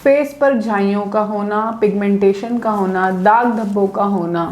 Face पर झाइयों का होना, पिगमेंटेशन का होना, दाग धब्बों का होना,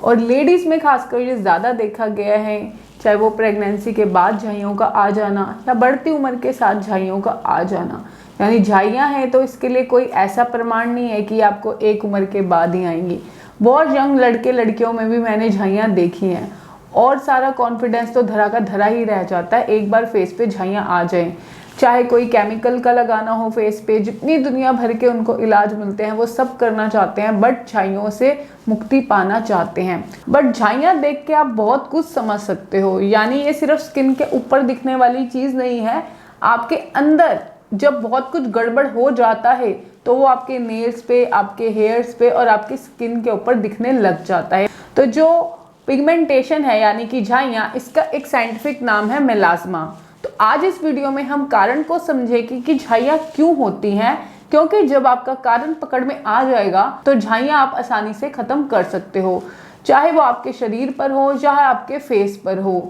और लेडीज़ में खासकर ये ज़्यादा देखा गया है, चाहे वो प्रेगनेंसी के बाद झाइयों का आ जाना या बढ़ती उम्र के साथ झाइयों का आ जाना। यानी झाइयाँ हैं तो इसके लिए कोई ऐसा प्रमाण नहीं है कि आपको एक उम्र के बाद ही आएंगी। बहुत यंग लड़के लड़कियों में भी मैंने झाइयाँ देखी हैं और सारा कॉन्फिडेंस तो धरा का धरा ही रह जाता है एक बार फेस पे झाइयाँ आ जाएं। चाहे कोई केमिकल का लगाना हो फेस पे, जितनी दुनिया भर के उनको इलाज मिलते हैं वो सब करना चाहते हैं, बट झाइयों से मुक्ति पाना चाहते हैं। बट झाइयाँ देख के आप बहुत कुछ समझ सकते हो, यानी ये सिर्फ स्किन के ऊपर दिखने वाली चीज़ नहीं है। आपके अंदर जब बहुत कुछ गड़बड़ हो जाता है तो वो आपके नेल्स पे, आपके हेयर्स पे और आपकी स्किन के ऊपर दिखने लग जाता है। तो जो पिगमेंटेशन है यानी कि झाइयाँ, इसका एक साइंटिफिक नाम है मेलास्मा। तो आज इस वीडियो में हम कारण को समझेंगे कि झाइयाँ क्यों होती हैं, क्योंकि जब आपका कारण पकड़ में आ जाएगा तो झाइयाँ आप आसानी से ख़त्म कर सकते हो, चाहे वो आपके शरीर पर हो चाहे आपके फेस पर हो।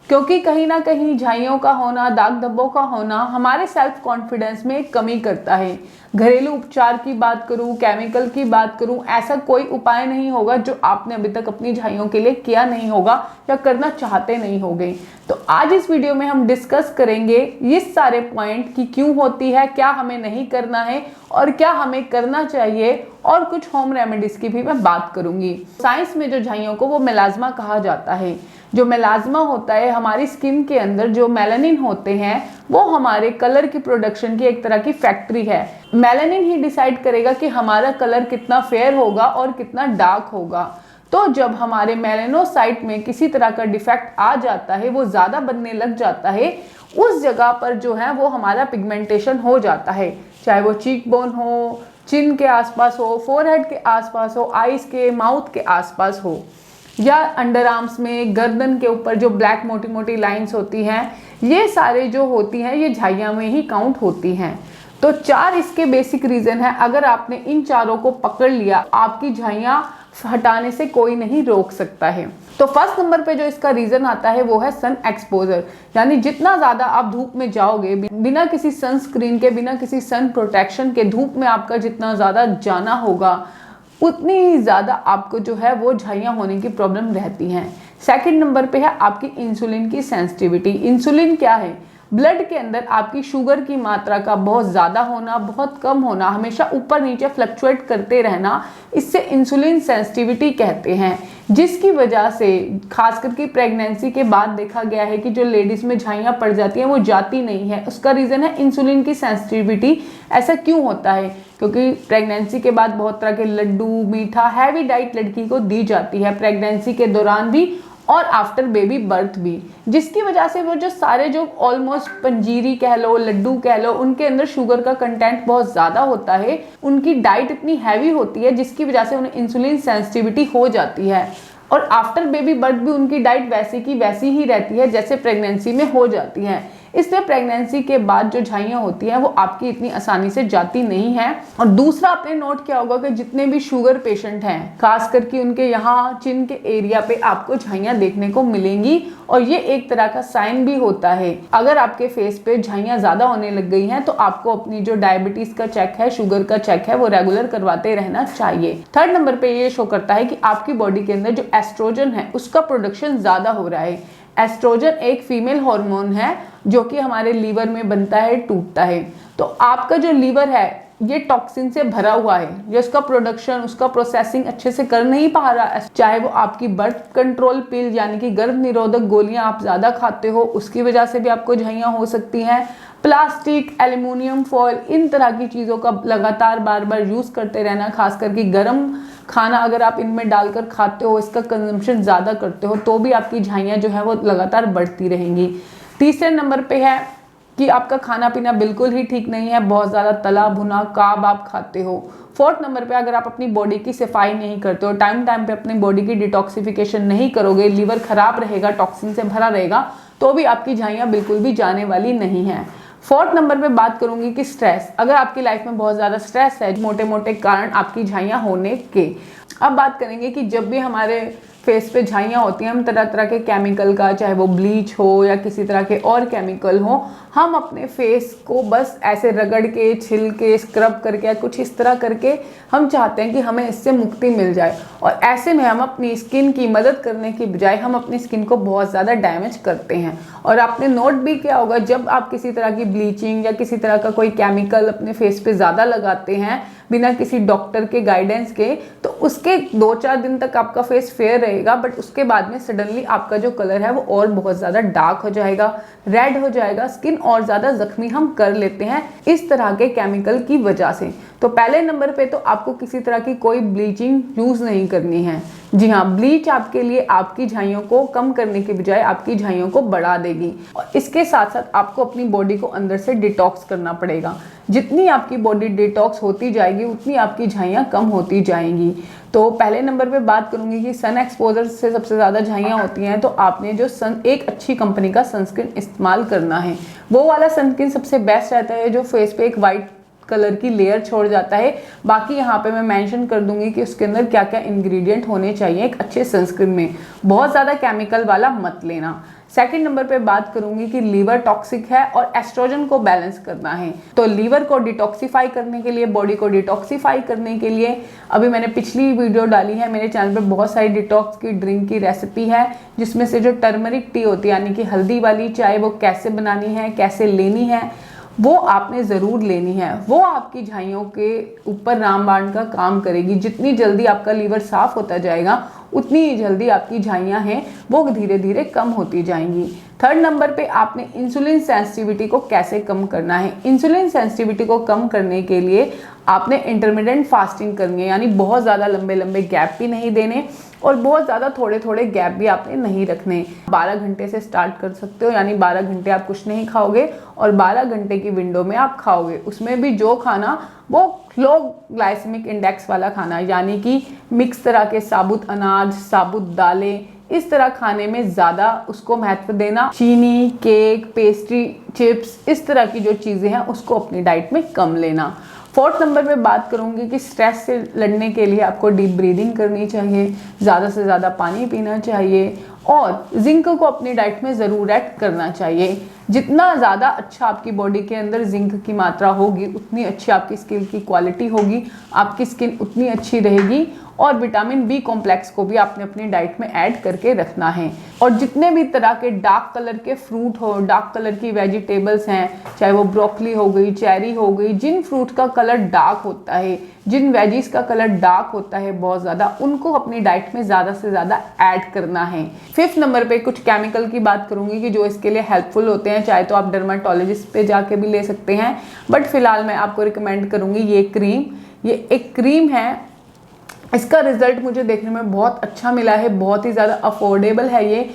क्योंकि कहीं ना कहीं झाइयों का होना, दाग धब्बों का होना हमारे सेल्फ कॉन्फिडेंस में कमी करता है। घरेलू उपचार की बात करूं, केमिकल की बात करूं, ऐसा कोई उपाय नहीं होगा जो आपने अभी तक अपनी झाइयों के लिए किया नहीं होगा या करना चाहते नहीं होगे। तो आज इस वीडियो में हम डिस्कस करेंगे ये सारे पॉइंट कि क्यों होती है, क्या हमें नहीं करना है और क्या हमें करना चाहिए, और कुछ होम रेमेडीज की भी मैं बात करूंगी। साइंस में जो झाइयों को वो मेलास्मा कहा जाता है। जो मेलास्मा होता है, हमारी स्किन के अंदर जो मेलानिन होते हैं वो हमारे कलर की प्रोडक्शन की एक तरह की फैक्ट्री है। मेलानिन ही डिसाइड करेगा कि हमारा कलर कितना फेयर होगा और कितना डार्क होगा। तो जब हमारे मेलानोसाइट में किसी तरह का डिफेक्ट आ जाता है, वो ज़्यादा बनने लग जाता है, उस जगह पर जो है वो हमारा पिगमेंटेशन हो जाता है। चाहे वो चीक बोन हो, चिन के आसपास हो, फोरहेड के आसपास हो, आईज के, माउथ के आसपास हो, या अंडर आर्म्स में, गर्दन के ऊपर जो ब्लैक मोटी मोटी लाइंस होती हैं, ये सारे जो होती हैं ये झाइयाँ में ही काउंट होती हैं। तो 4 इसके बेसिक रीज़न है। अगर आपने इन चारों को पकड़ लिया, आपकी झाइयाँ हटाने से कोई नहीं रोक सकता है। तो फर्स्ट नंबर पे जो इसका रीज़न आता है वो है सन एक्सपोजर। यानी जितना ज़्यादा आप धूप में जाओगे, बिना किसी सनस्क्रीन के, बिना किसी सन प्रोटेक्शन के धूप में आपका जितना ज़्यादा जाना होगा, उतनी ही ज़्यादा आपको जो है वो झाइयाँ होने की प्रॉब्लम रहती हैं। सेकंड नंबर पे है आपकी इंसुलिन की सेंसिटिविटी। इंसुलिन क्या है? ब्लड के अंदर आपकी शुगर की मात्रा का बहुत ज़्यादा होना, बहुत कम होना, हमेशा ऊपर नीचे फ्लक्चुएट करते रहना, इससे इंसुलिन सेंसिटिविटी कहते हैं। जिसकी वजह से खास करके प्रेगनेंसी के बाद देखा गया है कि जो लेडीज़ में झाइयाँ पड़ जाती हैं वो जाती नहीं है। उसका रीज़न है इंसुलिन की सेंसिटिविटी। ऐसा क्यों होता है? क्योंकि प्रेगनेंसी के बाद बहुत तरह के लड्डू, मीठा, हैवी डाइट लड़की को दी जाती है, प्रेगनेंसी के दौरान भी और आफ्टर बेबी बर्थ भी, जिसकी वजह से वो जो सारे जो ऑलमोस्ट पंजीरी कह लो, लड्डू कह लो, उनके अंदर शुगर का कंटेंट बहुत ज़्यादा होता है। उनकी डाइट इतनी हैवी होती है जिसकी वजह से उन्हें इंसुलिन सेंसिटिविटी हो जाती है, और आफ्टर बेबी बर्थ भी उनकी डाइट वैसी की वैसी ही रहती है जैसे प्रेगनेंसी में हो जाती है। इसलिए प्रेगनेंसी के बाद जो झाइयाँ होती हैं वो आपकी इतनी आसानी से जाती नहीं है। और दूसरा, आपने नोट किया होगा कि जितने भी शुगर पेशेंट हैं, खास करके उनके यहाँ चिन के एरिया पे आपको झाइयाँ देखने को मिलेंगी, और ये एक तरह का साइन भी होता है। अगर आपके फेस पे झाइयाँ ज़्यादा होने लग गई हैं तो आपको अपनी जो डायबिटीज़ का चेक है, शुगर का चेक है, वो रेगुलर करवाते रहना चाहिए। थर्ड नंबर पे ये शो करता है कि आपकी बॉडी के अंदर जो एस्ट्रोजन है उसका प्रोडक्शन ज़्यादा हो रहा है। एस्ट्रोजन एक फीमेल हार्मोन है जो कि हमारे लीवर में बनता है, टूटता है। तो आपका जो लीवर है ये टॉक्सिन से भरा हुआ है, जो उसका प्रोडक्शन, उसका प्रोसेसिंग अच्छे से कर नहीं पा रहा। चाहे वो आपकी बर्थ कंट्रोल पिल यानी कि गर्भ निरोधक गोलियां आप ज़्यादा खाते हो, उसकी वजह से भी आपको झाइयाँ हो सकती हैं। प्लास्टिक, एल्युमिनियम फॉयल, इन तरह की चीज़ों का लगातार बार बार यूज़ करते रहना, खास करके गर्म खाना अगर आप इनमें डालकर खाते हो, इसका कंजम्पशन ज़्यादा करते हो, तो भी आपकी झाइयाँ जो है वो लगातार बढ़ती रहेंगी। तीसरे नंबर पे है कि आपका खाना पीना बिल्कुल ही ठीक नहीं है, बहुत ज़्यादा तला भुना कार्ब आप खाते हो। फोर्थ नंबर पे अगर आप अपनी बॉडी की सफाई नहीं करते हो, टाइम टाइम पे अपनी बॉडी की डिटॉक्सिफिकेशन नहीं करोगे, लीवर खराब रहेगा, टॉक्सिन से भरा रहेगा, तो भी आपकी झाइयाँ बिल्कुल भी जाने वाली नहीं है। फोर्थ नंबर पे बात करूंगी कि स्ट्रेस। अगर आपकी लाइफ में बहुत ज़्यादा स्ट्रेस है, मोटे मोटे कारण आपकी झाइयाँ होने के। अब बात करेंगे कि जब भी हमारे फेस पे झाइयाँ होती हैं, हम तरह तरह के केमिकल का, चाहे वो ब्लीच हो या किसी तरह के और केमिकल हो, हम अपने फेस को बस ऐसे रगड़ के, छिल के, स्क्रब करके या कुछ इस तरह करके हम चाहते हैं कि हमें इससे मुक्ति मिल जाए। और ऐसे में हम अपनी स्किन की मदद करने की बजाय हम अपनी स्किन को बहुत ज़्यादा डैमेज करते हैं। और आपने नोट भी किया होगा, जब आप किसी तरह की ब्लीचिंग या किसी तरह का कोई केमिकल अपने फेस पे ज़्यादा लगाते हैं बिना किसी डॉक्टर के गाइडेंस के, तो उसके 2-4 दिन तक आपका फेस फेयर रहेगा, बट उसके बाद में सडनली आपका जो कलर है वो और बहुत ज़्यादा डार्क हो जाएगा, रेड हो जाएगा, स्किन और ज़्यादा जख्मी हम कर लेते हैं इस तरह के केमिकल की वजह से। तो पहले नंबर पे तो आपको किसी तरह की कोई ब्लीचिंग यूज़ नहीं करनी है। जी हाँ, ब्लीच आपके लिए आपकी झाइयों को कम करने के बजाय आपकी झाइयों को बढ़ा देगी। और इसके साथ साथ आपको अपनी बॉडी को अंदर से डिटॉक्स करना पड़ेगा। जितनी आपकी बॉडी डिटॉक्स होती जाएगी उतनी आपकी झाइयाँ कम होती जाएंगी। तो पहले नंबर पे बात करूंगी कि सन एक्सपोजर से सबसे ज़्यादा झाइयाँ होती हैं, तो आपने जो एक अच्छी कंपनी का सनस्क्रीन इस्तेमाल करना है। वो वाला सनस्क्रीन सबसे बेस्ट रहता है जो फेस पे एक वाइट कलर की लेयर छोड़ जाता है। बाकी यहाँ पे मैं मेंशन कर दूंगी कि उसके अंदर क्या क्या इंग्रेडिएंट होने चाहिए एक अच्छे सनस्क्रीन में। बहुत ज़्यादा केमिकल वाला मत लेना। सेकंड नंबर पे बात करूंगी कि लीवर टॉक्सिक है और एस्ट्रोजन को बैलेंस करना है। तो लीवर को डिटॉक्सिफाई करने के लिए, बॉडी को डिटॉक्सिफाई करने के लिए अभी मैंने पिछली वीडियो डाली है मेरे चैनल पे, बहुत सारी डिटॉक्स की ड्रिंक की रेसिपी है, जिसमें से जो टर्मरिक टी होती है यानी कि हल्दी वाली चाय, वो कैसे बनानी है, कैसे लेनी है, वो आपने ज़रूर लेनी है। वो आपकी झाइयों के ऊपर रामबाण का काम करेगी। जितनी जल्दी आपका लीवर साफ होता जाएगा उतनी ही जल्दी आपकी झाइयाँ हैं वो धीरे धीरे कम होती जाएंगी। थर्ड नंबर पे आपने इंसुलिन सेंसिटिविटी को कैसे कम करना है। इंसुलिन सेंसिटिविटी को कम करने के लिए आपने इंटरमिटेंट फास्टिंग करनी है, यानी बहुत ज़्यादा लंबे लंबे गैप भी नहीं देने और बहुत ज़्यादा थोड़े थोड़े गैप भी आपने नहीं रखने। 12 घंटे से स्टार्ट कर सकते हो, यानी 12 घंटे आप कुछ नहीं खाओगे और 12 घंटे की विंडो में आप खाओगे। उसमें भी जो खाना वो लो ग्लाइसेमिक इंडेक्स वाला खाना, यानी कि मिक्स तरह के साबुत अनाज, साबुत दालें, इस तरह खाने में ज़्यादा उसको महत्व देना। चीनी, केक, पेस्ट्री, चिप्स, इस तरह की जो चीज़ें हैं उसको अपनी डाइट में कम लेना। फोर्थ नंबर पे बात करूंगी कि स्ट्रेस से लड़ने के लिए आपको डीप ब्रीदिंग करनी चाहिए, ज़्यादा से ज़्यादा पानी पीना चाहिए और जिंक को अपनी डाइट में ज़रूर ऐड करना चाहिए। जितना ज़्यादा अच्छा आपकी बॉडी के अंदर जिंक की मात्रा होगी उतनी अच्छी आपकी स्किन की क्वालिटी होगी, आपकी स्किन उतनी अच्छी रहेगी। और विटामिन बी कॉम्प्लेक्स को भी आपने अपनी डाइट में ऐड करके रखना है। और जितने भी तरह के डार्क कलर के फ्रूट हो, डार्क कलर की वेजिटेबल्स हैं, चाहे वो ब्रोकली हो गई, चेरी हो गई, जिन फ्रूट का कलर डार्क होता है, जिन वेजीज का कलर डार्क होता है बहुत ज़्यादा, उनको अपनी डाइट में ज़्यादा से ज़्यादा ऐड करना है। फिफ्थ नंबर पे कुछ केमिकल की बात करूंगी कि जो इसके लिए हेल्पफुल होते हैं, चाहे तो आप डर्माटोलॉजिस्ट पे जाके भी ले सकते हैं, बट फिलहाल मैं आपको रिकमेंड करूंगी ये क्रीम। ये एक क्रीम है, इसका रिजल्ट मुझे देखने में बहुत अच्छा मिला है, बहुत ही ज़्यादा अफोर्डेबल है। ये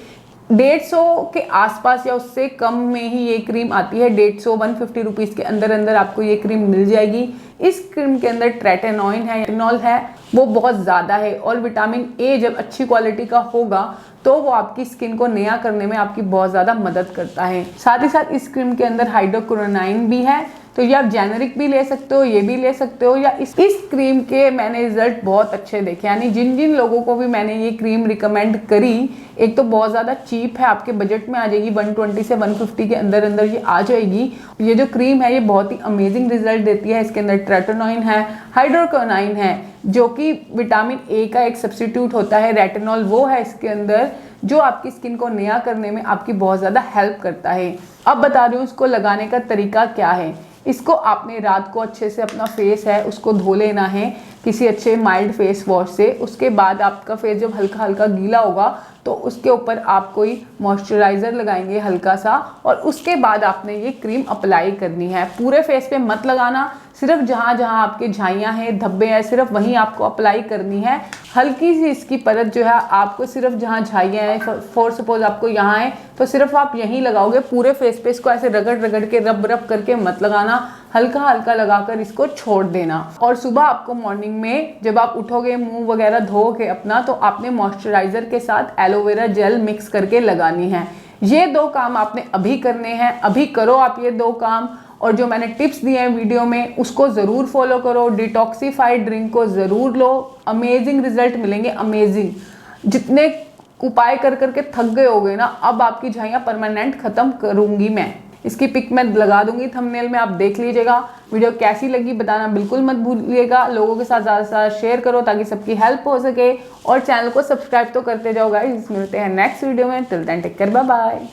150 के आसपास या उससे कम में ही ये क्रीम आती है। 150-150 रुपीज़ के अंदर अंदर आपको ये क्रीम मिल जाएगी। इस क्रीम के अंदर ट्रेटेनॉइन है, रेटिनॉल है, वो बहुत ज़्यादा है। और विटामिन ए जब अच्छी क्वालिटी का होगा तो वो आपकी स्किन को नया करने में आपकी बहुत ज़्यादा मदद करता है। साथ ही साथ इस क्रीम के अंदर हाइड्रोक्विनोनाइन भी है, तो ये आप जेनेरिक भी ले सकते हो, ये भी ले सकते हो। या इस क्रीम के मैंने रिजल्ट बहुत अच्छे देखे, यानी जिन जिन लोगों को भी मैंने ये क्रीम रिकमेंड करी, एक तो बहुत ज़्यादा चीप है, आपके बजट में आ जाएगी, 120 से 150 के अंदर अंदर ये आ जाएगी। ये जो क्रीम है ये बहुत ही अमेजिंग रिजल्ट देती है। इसके अंदर ट्रेटेनॉइन है, हाइड्रोक्विनोनाइन है, जो कि विटामिन ए का एक सब्स्टिट्यूट होता है। रेटिनॉल वो है इसके अंदर जो आपकी स्किन को नया करने में आपकी बहुत ज़्यादा हेल्प करता है। अब बता रही हूँ इसको लगाने का तरीका क्या है। इसको आपने रात को अच्छे से अपना फेस है उसको धो लेना है किसी अच्छे माइल्ड फेस वॉश से। उसके बाद आपका फेस जब हल्का हल्का गीला होगा तो उसके ऊपर आप कोई मॉइस्चराइज़र लगाएंगे हल्का सा, और उसके बाद आपने ये क्रीम अप्लाई करनी है। पूरे फेस पे मत लगाना, सिर्फ जहाँ जहाँ आपके झाइयाँ हैं, धब्बे हैं, सिर्फ वहीं आपको अप्लाई करनी है। हल्की सी इसकी परत जो है आपको सिर्फ जहाँ झाइयाँ हैं, फॉर सपोज आपको यहाँ है तो सिर्फ आप यहीं लगाओगे। पूरे फेस पे इसको ऐसे रगड़ रगड़ के रब रब करके मत लगाना, हल्का हल्का लगाकर इसको छोड़ देना। और सुबह आपको मॉर्निंग में जब आप उठोगे, मुंह वगैरह धो के अपना, तो आपने मॉइस्चराइज़र के साथ एलोवेरा जेल मिक्स करके लगानी है। ये 2 काम आपने अभी करने हैं, अभी करो आप ये 2 काम। और जो मैंने टिप्स दिए हैं वीडियो में उसको ज़रूर फॉलो करो। डिटॉक्सिफाइड ड्रिंक को ज़रूर लो, अमेजिंग रिजल्ट मिलेंगे, अमेजिंग। जितने उपाय कर करके थक गए होगे ना, अब आपकी झाइयाँ परमानेंट खत्म करूंगी मैं। इसकी पिक मैं लगा दूंगी थंबनेल में, आप देख लीजिएगा। वीडियो कैसी लगी बताना बिल्कुल मत भूलिएगा। लोगों के साथ ज़्यादा से ज़्यादा शेयर करो ताकि सबकी हेल्प हो सके, और चैनल को सब्सक्राइब तो करते जाओ गाइस। मिलते हैं नेक्स्ट वीडियो में, till then take care, bye bye.